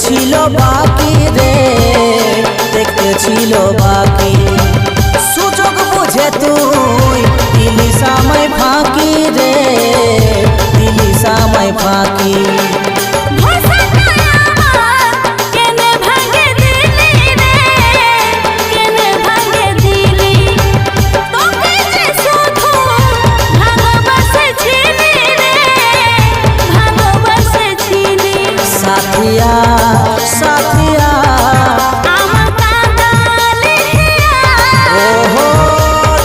ছিল বাকি রে, দেখতে ছিল বাকি। সুযোগ বুঝে তুই দিলি সময় ফাঁকি রে, দিলি সময় ফাঁকি। সাথিয়া সাথিয়া ওহো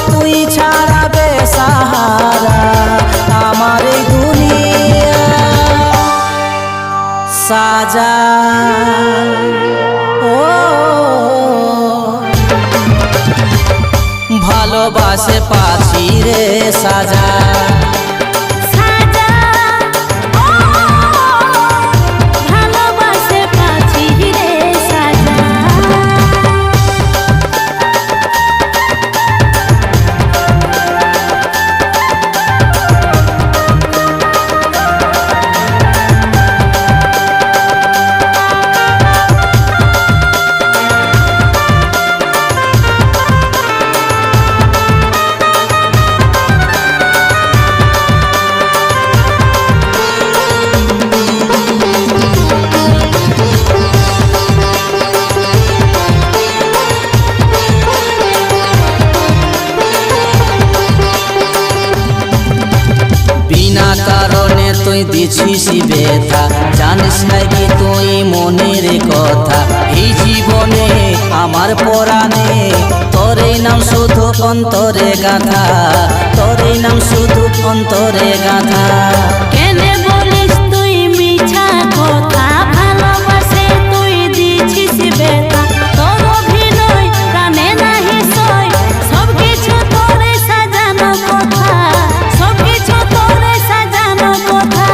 তুই ছাড়া বেসাহারা আমার এই দুনিয়া। সাজা ও ভালোবাসে পাছি রে সাজা। বিনা কারণে তুই দিছিস ব্যথা, জানিস নাকি তুই মনের কথা। এই জীবনে আমার পরাণে তোরে নাম শুধু অন্তরে গাথা, তোরে নাম শুধু অন্তরে গাথা। কেনে বলিস তুই মিছা কথা, ভালোবাসে তুই দিছিস ব্যথা। তোর অভিনয় কানে নাহি সই, সব কিছু তোরে সাজানো কথা, সব কিছু তোরে সাজানো কথা।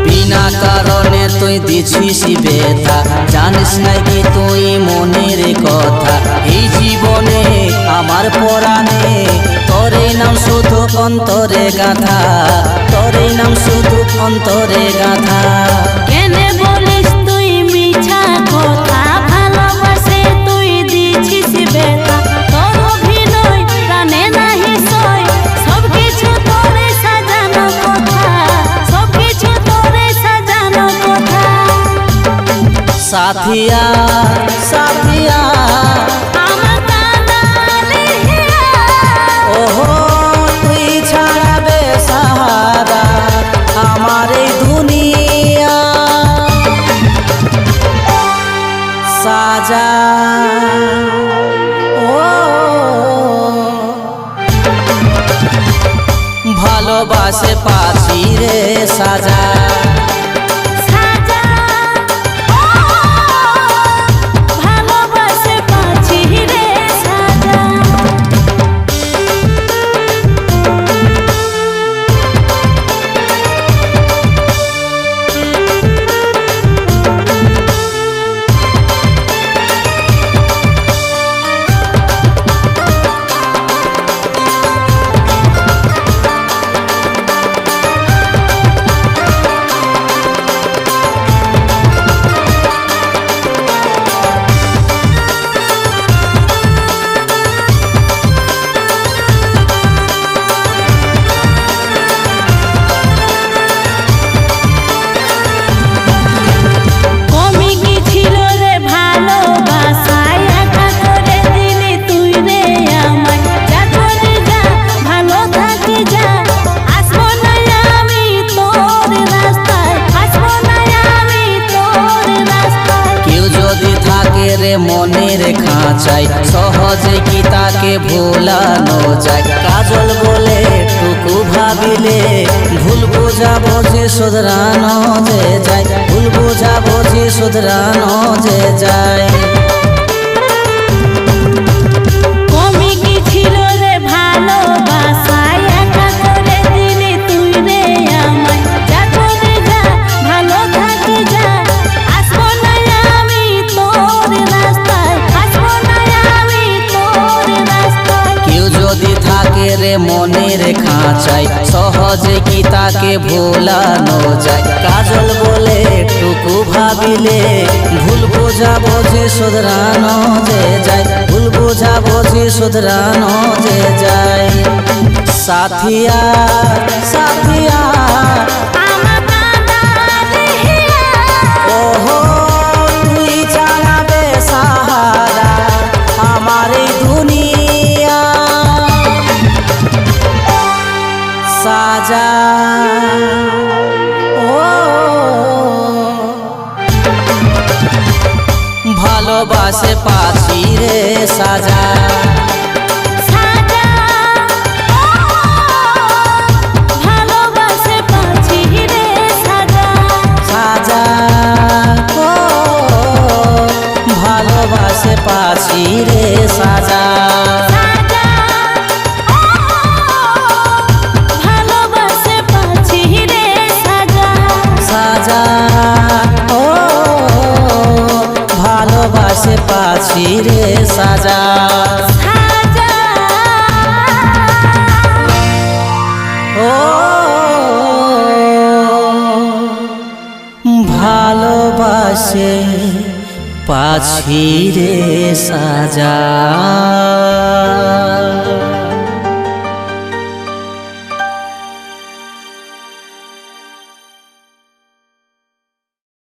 বিনা কারণে তুই দিছিস ব্যথা, জানিস নাকি তুই মনের কথা। এই জীবনে আমার পরাণে তোরে নাম শুধু অন্তরে গাথা, তোরে নাম শুধু অন্তরে গাথা। কেনে বলিস তুই মিছা কথা, ভালোবাসে তুই দিছিস ব্যথা। তোর অভিনয় কানে নাহি সই, সব কিছু তোরে সাজানো কথা, সব কিছু তোরে সাজানো কথা। সাথিয়া সাথিয়া আমার কাঁদালে হিয়া, ওহো তুই ছাড়া বেসাহারা আমার এই দুনিয়া। সাজা ও ভালোবাসে পাছি রে সাজা। সাজা ও ভালোবাসে পাছি রে সাজা। কমি কি ছিল রে ভালোবাসায়, একা করে দিলি তুই রে আমায়। যা চলে যা, ভালো থাকি যা, আসবো না আমি তোর রাস্তায়, আসবো না আমি তোর রাস্তায়। কেউ যদি থাকে রে মনের খাঁচায়, সহজে কি তাকে ভোলানো যায়। কাজল বলে টুকু ভাবিলে, ভুল বোঝা বোঝে শুধরানো যে যায়, ভুল বোঝা বোঝে শুধরানো যে যায়। কমি কি ছিল রে ভালোবাসায়, একা করে দিলি তুই রে আমায়। যা চলে যা, ভালো থাকি যা, আসবো না আমি তোর রাস্তায়, আসবো না আমি তোর রাস্তায়। কেউ যদি থাকে রে মনের খাঁচায় সহজে কি তাকে ভোলানো যায় কাজল বলে টুকু ভাবিলে ভুল বোঝা বোঝে শুধরানো যে যায় ভুল বোঝা বোঝে শুধরানো যে যায় সাথিয়া সাথিয়া আমার কাঁদা দেহিয়া ওহো তুই জানাবে সাহারা আমার এই দুনিয়া সাজা ও ভালোবাসে পাছি রে সাজা সাজা ভালোবাসে পাচ্ছি রে সাজা সাজা ও ভালোবাসে পাছি রে সাজা সাজা ভালোবাসে পাচ্ছি রে সাজা সাজা ও ভালোবাসে পাছি রে সাজা সাজা ও ভালোবাসে পাছি রে সাজা